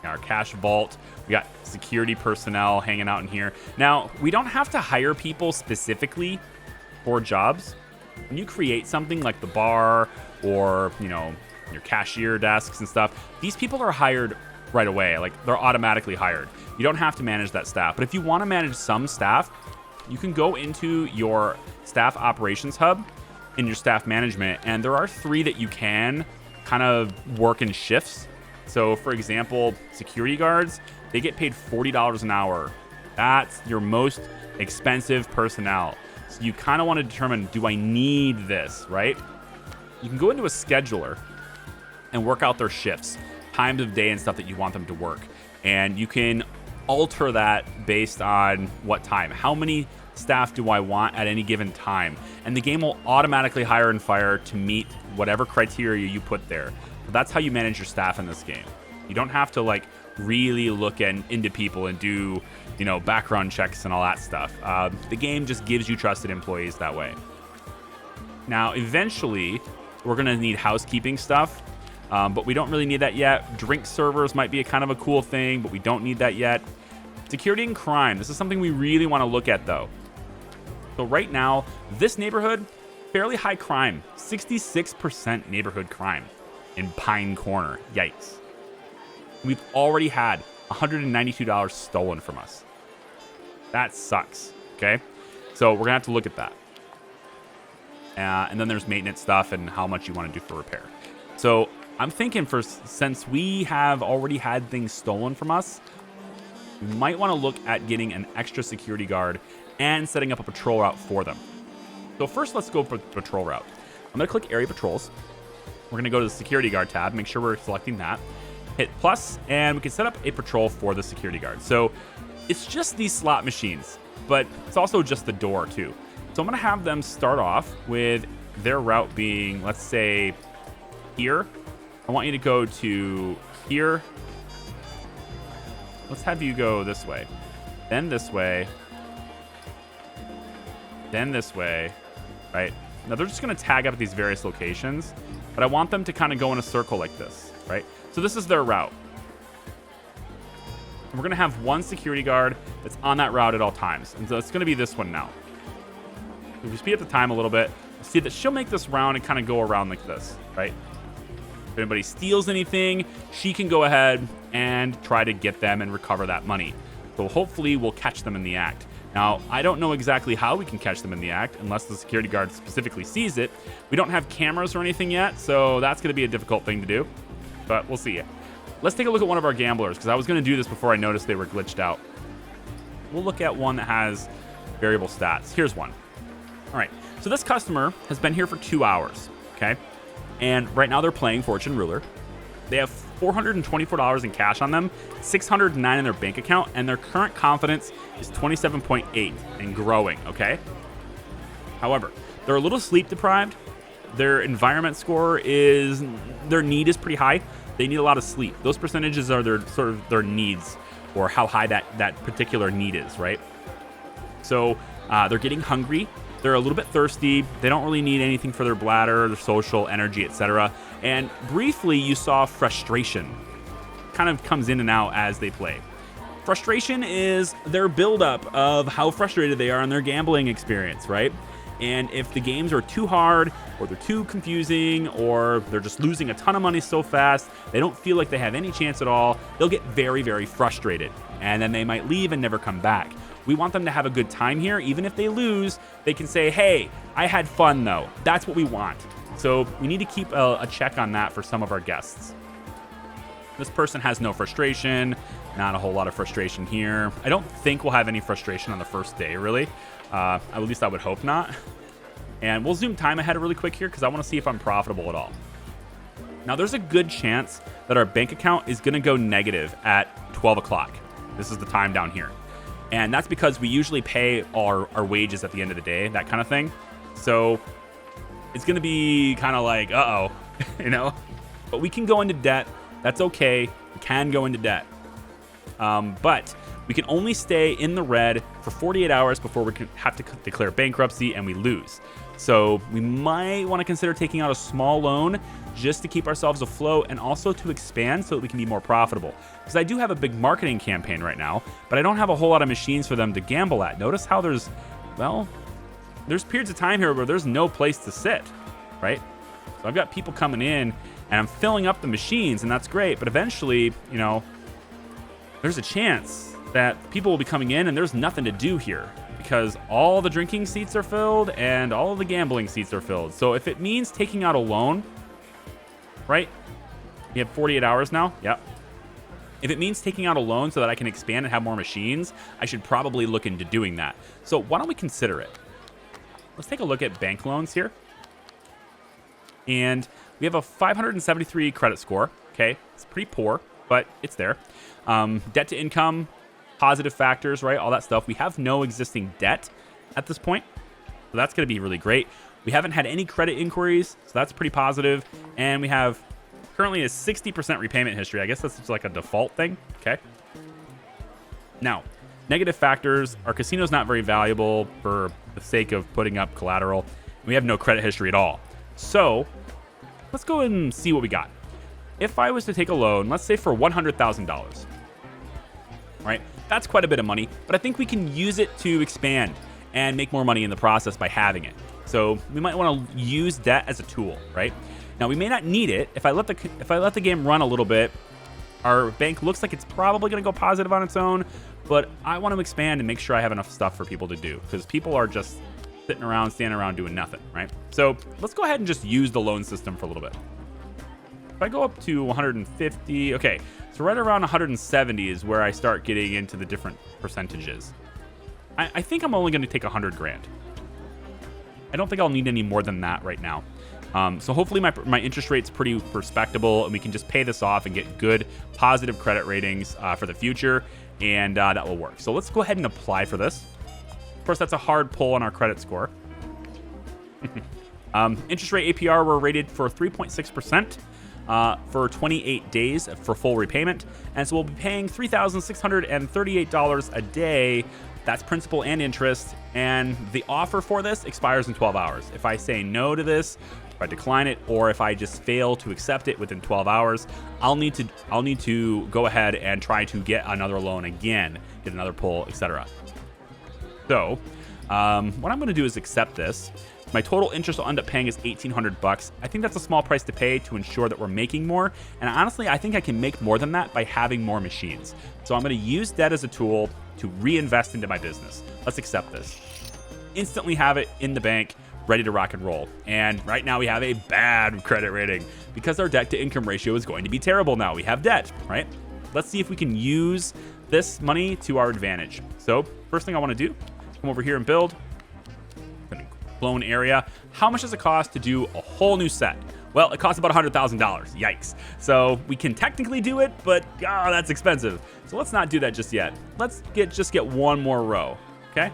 our cash vault. We got security personnel hanging out in here. Now, we don't have to hire people specifically for jobs. When you create something like the bar or, you know, your cashier desks and stuff, these people are hired right away. Like, they're automatically hired. You don't have to manage that staff. But if you want to manage some staff, you can go into your staff operations hub in your staff management, and there are 3 that you can kind of work in shifts. So, for example, security guards, they get paid $40 an hour. That's your most expensive personnel. So you kind of want to determine, do I need this, right? You can go into a scheduler and work out their shifts, times of day and stuff that you want them to work. And you can alter that based on what time. How many staff do I want at any given time? And the game will automatically hire and fire to meet whatever criteria you put there. So that's how you manage your staff in this game. You don't have to like really look into people and do, you know, background checks and all that stuff. The game just gives you trusted employees that way. Now, eventually, we're going to need housekeeping stuff, but we don't really need that yet. Drink servers might be a kind of a cool thing, but we don't need that yet. Security and crime. This is something we really want to look at, though. So right now, this neighborhood, fairly high crime. 66% neighborhood crime in Pine Corner. Yikes. We've already had $192 stolen from us. That sucks, okay? So we're going to have to look at that. And then there's maintenance stuff and how much you want to do for repair. So I'm thinking since we have already had things stolen from us, we might want to look at getting an extra security guard and setting up a patrol route for them. So first, let's go for the patrol route. I'm going to click Area Patrols. We're going to go to the Security Guard tab, make sure we're selecting that. Hit plus, and we can set up a patrol for the security guard. So it's just these slot machines, but it's also just the door, too. So I'm going to have them start off with their route being, let's say, here. I want you to go to here. Let's have you go this way. Then this way. Then this way. Right? Now, they're just going to tag up at these various locations, but I want them to kind of go in a circle like this, right? So this is their route. And we're going to have one security guard that's on that route at all times. And so it's going to be this one now. If we speed up the time a little bit, see that she'll make this round and kind of go around like this, right? If anybody steals anything, she can go ahead and try to get them and recover that money. So hopefully we'll catch them in the act. Now, I don't know exactly how we can catch them in the act unless the security guard specifically sees it. We don't have cameras or anything yet, so that's going to be a difficult thing to do. But we'll see. Let's take a look at one of our gamblers, because I was going to do this before I noticed they were glitched out. We'll look at one that has variable stats. Here's one. All right, so this customer has been here for 2 hours, okay? And right now they're playing Fortune Ruler. They have $424 in cash on them, $609 in their bank account, and their current confidence is 27.8 and growing, okay? However, they're a little sleep deprived. Their environment score is, their need is pretty high. They need a lot of sleep. Those percentages are their sort of their needs, or how high that particular need is, right? So they're getting hungry. They're a little bit thirsty. They don't really need anything for their bladder, their social, energy, etc. And briefly, you saw frustration kind of comes in and out as they play. Frustration is their buildup of how frustrated they are in their gambling experience, right? And if the games are too hard, or they're too confusing, or they're just losing a ton of money so fast, they don't feel like they have any chance at all, they'll get very, very frustrated. And then they might leave and never come back. We want them to have a good time here. Even if they lose, they can say, hey, I had fun though. That's what we want. So we need to keep a check on that for some of our guests. This person has no frustration, not a whole lot of frustration here. I don't think we'll have any frustration on the first day, really. At least I would hope not. And we'll zoom time ahead really quick here because I want to see if I'm profitable at all. Now, there's a good chance that our bank account is going to go negative at 12 o'clock. This is the time down here. And that's because we usually pay our wages at the end of the day, that kind of thing. So it's going to be kind of like, uh-oh, you know? But we can go into debt. That's okay. We can go into debt. But we can only stay in the red for 48 hours before we can have to declare bankruptcy and we lose. So we might want to consider taking out a small loan just to keep ourselves afloat and also to expand so that we can be more profitable. Because I do have a big marketing campaign right now, but I don't have a whole lot of machines for them to gamble at. Notice how there's periods of time here where there's no place to sit, right? So I've got people coming in and I'm filling up the machines and that's great. But eventually, you know, there's a chance that people will be coming in and there's nothing to do here because all the drinking seats are filled and all of the gambling seats are filled. So if it means taking out a loan, right? You have 48 hours now. Yep. If it means taking out a loan so that I can expand and have more machines, I should probably look into doing that. So why don't we consider it? Let's take a look at bank loans here. And we have a 573 credit score. Okay. It's pretty poor, but it's there. Debt to income, positive factors, right? All that stuff. We have no existing debt at this point. So that's going to be really great. We haven't had any credit inquiries, so that's pretty positive. And we have currently a 60% repayment history. I guess that's just like a default thing. Okay. Now, negative factors. Our casino's not very valuable for the sake of putting up collateral. We have no credit history at all. So let's go and see what we got. If I was to take a loan, let's say for $100,000, right? That's quite a bit of money, but I think we can use it to expand and make more money in the process by having it. So we might want to use debt as a tool, right? Now we may not need it. If I let the game run a little bit, our bank looks like it's probably going to go positive on its own, but I want to expand and make sure I have enough stuff for people to do because people are just sitting around, standing around doing nothing, right? So let's go ahead and just use the loan system for a little bit. If I go up to 150, okay, so right around 170 is where I start getting into the different percentages. I think I'm only going to take 100 grand. I don't think I'll need any more than that right now. So hopefully my interest rate's pretty respectable and we can just pay this off and get good positive credit ratings for the future, and that will work. So let's go ahead and apply for this. Of course, that's a hard pull on our credit score. Interest rate APR, we're rated for 3.6%. For 28 days for full repayment. And so we'll be paying $3,638 a day. That's principal and interest. And the offer for this expires in 12 hours. If I say no to this, if I decline it, or if I just fail to accept it within 12 hours, I'll need to go ahead and try to get another loan again, get another pull, etc. So what I'm going to do is accept this. My total interest I'll end up paying is $1,800. I think that's a small price to pay to ensure that we're making more. And honestly, I think I can make more than that by having more machines. So I'm going to use debt as a tool to reinvest into my business. Let's accept this. Instantly have it in the bank, ready to rock and roll. And right now we have a bad credit rating because our debt to income ratio is going to be terrible now. We have debt, right? Let's see if we can use this money to our advantage. So first thing I want to do, come over here and build. clone area. How much does it cost to do a whole new set? Well, it costs about $100,000. Yikes. So we can technically do it, but that's expensive. So let's not do that just yet. Let's just get one more row, okay?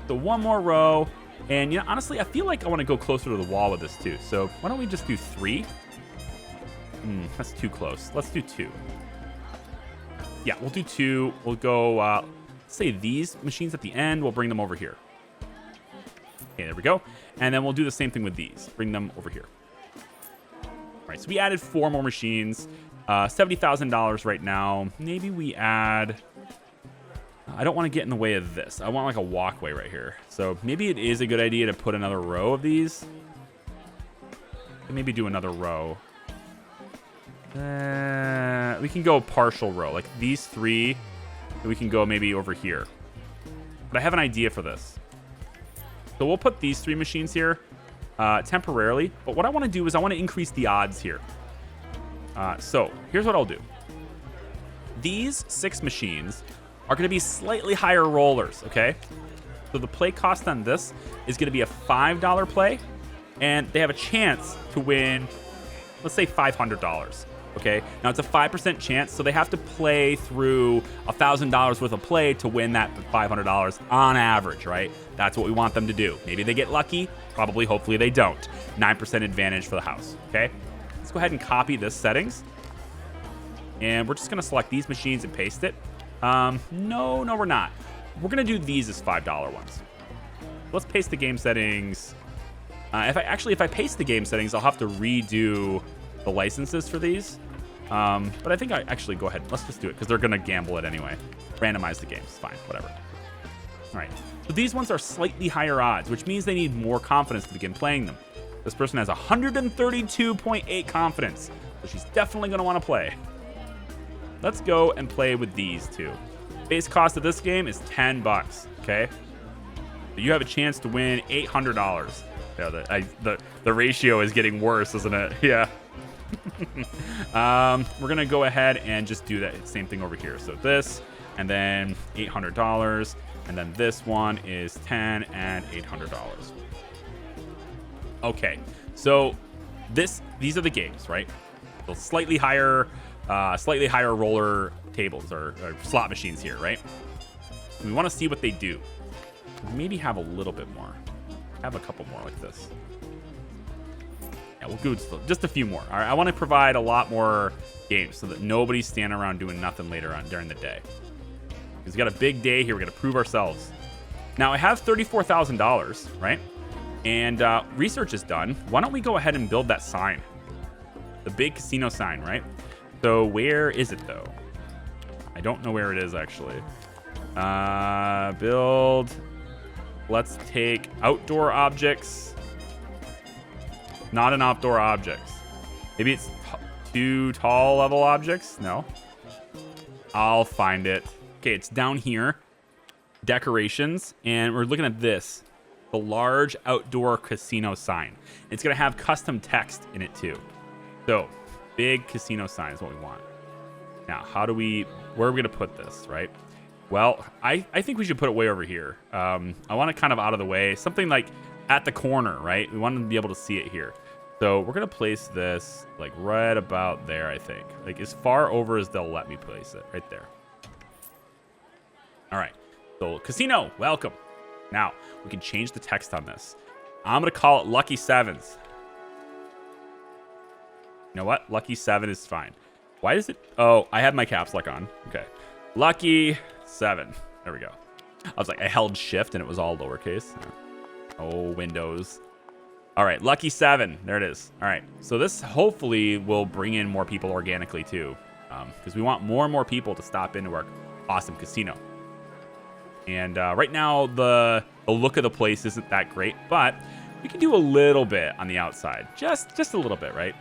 So one more row. And, you know, honestly, I feel like I want to go closer to the wall with this too. So why don't we just do 3? That's too close. Let's do 2. Yeah, we'll do 2. We'll go, say these machines at the end. We'll bring them over here. Okay, there we go. And then we'll do the same thing with these. Bring them over here. All right, so we added 4 more machines. $70,000 right now. Maybe we add... I don't want to get in the way of this. I want like a walkway right here. So maybe it is a good idea to put another row of these. Maybe do another row. We can go partial row. Like these 3, and we can go maybe over here. But I have an idea for this. So we'll put these 3 machines here temporarily. But what I want to do is I want to increase the odds here. So here's what I'll do. These 6 machines are going to be slightly higher rollers, okay? So the play cost on this is going to be a $5 play, and they have a chance to win, let's say $500, okay? Now it's a 5% chance, so they have to play through $1,000 worth of play to win that $500 on average, right? That's what we want them to do. Maybe they get lucky, probably, hopefully they don't. 9% advantage for the house, okay? Let's go ahead and copy this settings, and we're just going to select these machines and paste it. No, we're not. We're going to do these as $5 ones. Let's paste the game settings. If I paste the game settings, I'll have to redo the licenses for these. But I think I actually go ahead. Let's just do it because they're going to gamble it anyway. Randomize the games. Fine, whatever. All right. So these ones are slightly higher odds, which means they need more confidence to begin playing them. This person has 132.8 confidence, so she's definitely going to want to play. Let's go and play with these 2. Base cost of this game is $10, okay? So you have a chance to win $800. Yeah, the ratio is getting worse, isn't it? Yeah. We're going to go ahead and just do that same thing over here. So this, and then $800, and then this one is $10 and $800. Okay, so these are the games, right? So slightly higher roller tables or slot machines here, right? We want to see what they do. Maybe have a little bit more. Have a couple more like this. Yeah, we'll do just a few more. All right, I want to provide a lot more games so that nobody's standing around doing nothing later on during the day. Because we got a big day here. We're going to prove ourselves. Now, I have $34,000, right? And research is done. Why don't we go ahead and build that sign? The big casino sign, right? So where is it, though? I don't know where it is, actually. Build. Let's take outdoor objects. Not an outdoor objects. Maybe it's 2 tall level objects? No. I'll find it. Okay, it's down here. Decorations. And we're looking at this. The large outdoor casino sign. It's going to have custom text in it, too. So... big casino sign is what we want. Now, where are we going to put this, right? Well, I think we should put it way over here. I want it kind of out of the way. Something like at the corner, right? We want to be able to see it here. So we're going to place this like right about there, I think. Like as far over as they'll let me place it, right there. All right. So casino, welcome. Now, we can change the text on this. I'm going to call it Lucky Sevens. You know what? Lucky 7 is fine. Why is it? Oh, I have my caps lock on. Okay. Lucky 7. There we go. I was like, I held shift and it was all lowercase. Oh, Windows. All right. Lucky 7. There it is. All right. So this hopefully will bring in more people organically too. Because we want more and more people to stop into our awesome casino. And right now, the look of the place isn't that great, but we can do a little bit on the outside. Just a little bit, right?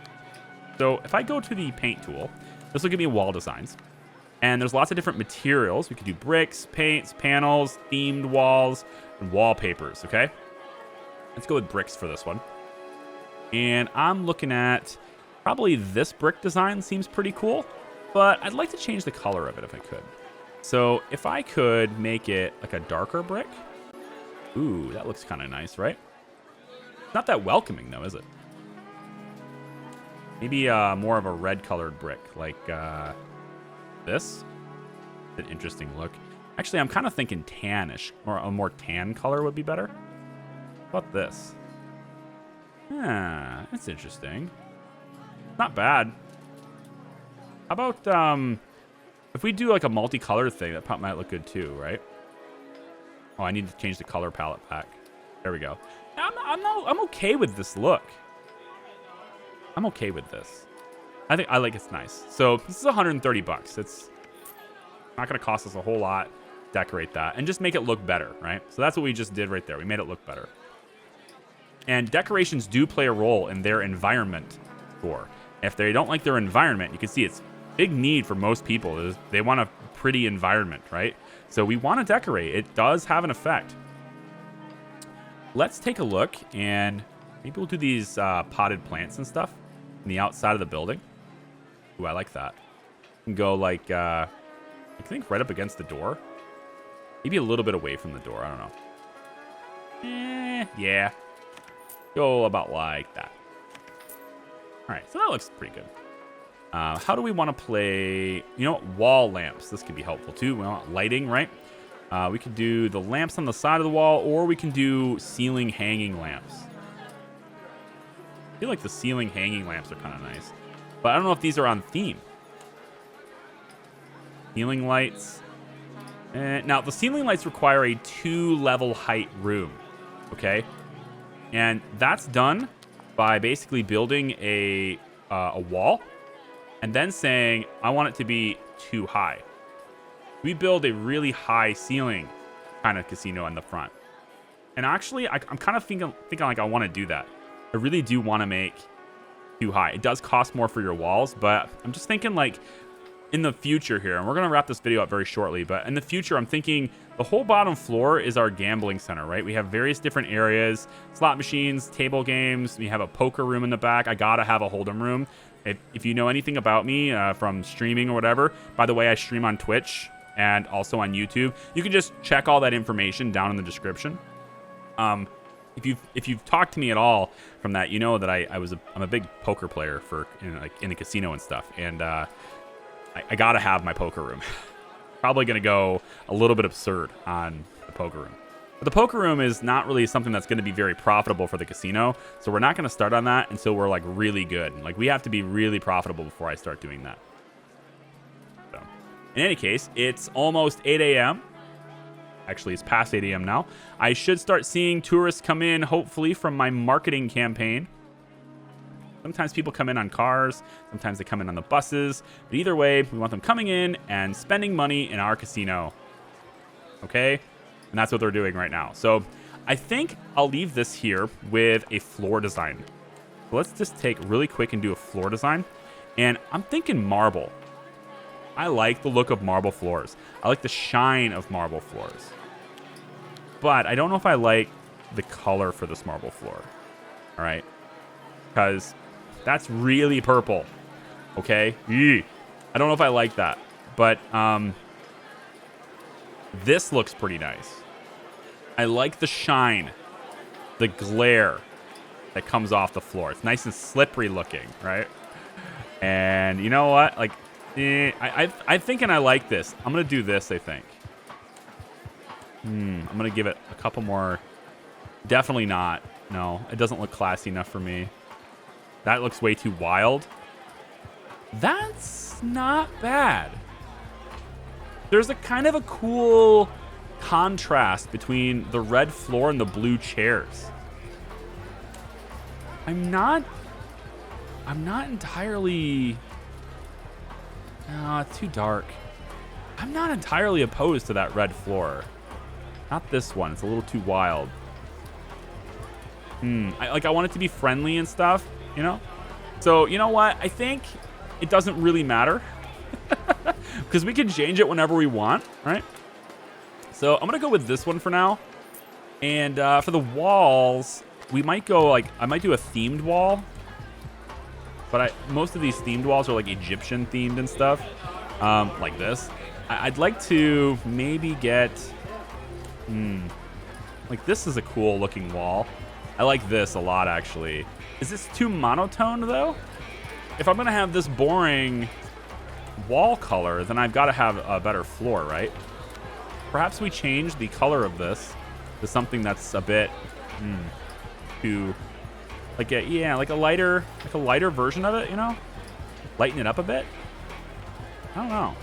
So if I go to the paint tool, this will give me wall designs. And there's lots of different materials. We could do bricks, paints, panels, themed walls, and wallpapers, okay? Let's go with bricks for this one. And I'm looking at probably this brick design seems pretty cool, but I'd like to change the color of it if I could. So if I could make it like a darker brick. Ooh, that looks kind of nice, right? Not that welcoming, though, is it? Maybe more of a red-colored brick, like this. An interesting look. Actually, I'm kind of thinking tannish, or a more tan color would be better. How about this? That's interesting. Not bad. How about if we do like a multicolored thing, that probably might look good too, right? Oh, I need to change the color palette back. There we go. I'm okay with this look. I'm okay with this. I like it's nice. So this is 130 bucks. It's not going to cost us a whole lot. Decorate that and just make it look better, right? So that's what we just did right there. We made it look better. And decorations do play a role in their environment score. If they don't like their environment, you can see it's big need for most people is they want a pretty environment, right? So we want to decorate. It does have an effect. Let's take a look, and maybe we'll do these potted plants and stuff on the outside of the building. Ooh, I like that. And go like, I think right up against the door. Maybe a little bit away from the door. I don't know. Yeah. Go about like that. All right, so that looks pretty good. How do we want to play? You know what? Wall lamps. This could be helpful too. We want lighting, right? We could do the lamps on the side of the wall, or we can do ceiling hanging lamps. I feel like the ceiling hanging lamps are kind of nice. But I don't know if these are on theme. Ceiling lights. Now, the ceiling lights require a 2-level height room. Okay? And that's done by basically building a wall and then saying, I want it to be too high. We build a really high ceiling kind of casino in the front. And actually, I'm kind of thinking like I want to do that. I really do want to make too high. It does cost more for your walls, but I'm just thinking like in the future here, and we're going to wrap this video up very shortly, but in the future, I'm thinking the whole bottom floor is our gambling center, right? We have various different areas, slot machines, table games. We have a poker room in the back. I got to have a hold'em room. If you know anything about me from streaming or whatever, by the way, I stream on Twitch and also on YouTube. You can just check all that information down in the description. If you've talked to me at all from that, you know that I'm a big poker player for in the casino and stuff, and I gotta have my poker room. Probably gonna go a little bit absurd on the poker room. But the poker room is not really something that's going to be very profitable for the casino, so we're not going to start on that until we're like really good. Like we have to be really profitable before I start doing that. So, in any case, it's almost 8 a.m. Actually, it's past 8 a.m. now. I should start seeing tourists come in, hopefully, from my marketing campaign. Sometimes people come in on cars. Sometimes they come in on the buses. But either way, we want them coming in and spending money in our casino. Okay? And that's what they're doing right now. So I think I'll leave this here with a floor design. So let's just take really quick and do a floor design. And I'm thinking marble. I like the look of marble floors. I like the shine of marble floors. But I don't know if I like the color for this marble floor. All right? Because that's really purple. Okay? Eee. I don't know if I like that. But this looks pretty nice. I like the shine, the glare that comes off the floor. It's nice and slippery looking, right? And you know what? Like, I'm thinking I like this. I'm going to do this, I think. I'm going to give it a couple more. Definitely not. No, it doesn't look classy enough for me. That looks way too wild. That's not bad. There's a kind of a cool contrast between the red floor and the blue chairs. I'm not entirely... No, it's too dark. I'm not entirely opposed to that red floor. Not this one. It's a little too wild. I want it to be friendly and stuff, you know? So, you know what? I think it doesn't really matter. Because we can change it whenever we want, right? So I'm going to go with this one for now. And for the walls, we might go like, I might do a themed wall. But most of these themed walls are like Egyptian themed and stuff. Like this. I'd like to maybe get, like this is a cool looking wall. I like this a lot, actually. Is this too monotone, though? If I'm going to have this boring wall color, then I've got to have a better floor, right? Perhaps we change the color of this to something that's a bit too, like a lighter version of it, you know? Lighten it up a bit. I don't know.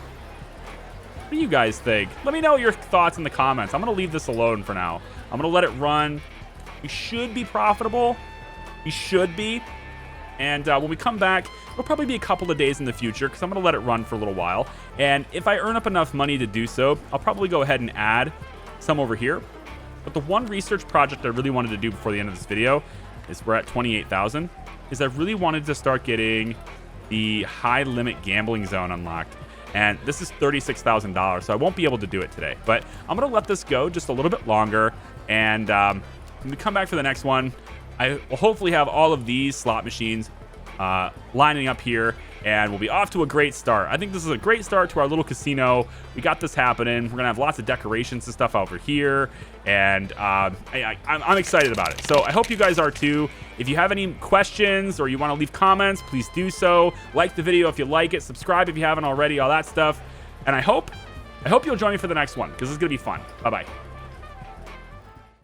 What do you guys think? Let me know your thoughts in the comments. I'm going to leave this alone for now. I'm going to let it run. We should be profitable. We should be. And when we come back, it'll probably be a couple of days in the future because I'm going to let it run for a little while. And if I earn up enough money to do so, I'll probably go ahead and add some over here. But the one research project I really wanted to do before the end of this video is we're at 28,000, is I really wanted to start getting the high limit gambling zone unlocked. And this is $36,000, so I won't be able to do it today. But I'm going to let this go just a little bit longer. And when we come back for the next one, I will hopefully have all of these slot machines lining up here, and we'll be off to a great start. I think this is a great start to our little casino. We got this happening. We're going to have lots of decorations and stuff over here, and I'm excited about it. So I hope you guys are too. If you have any questions or you want to leave comments, please do so. Like the video if you like it. Subscribe if you haven't already, all that stuff. And I hope you'll join me for the next one because this is going to be fun. Bye-bye.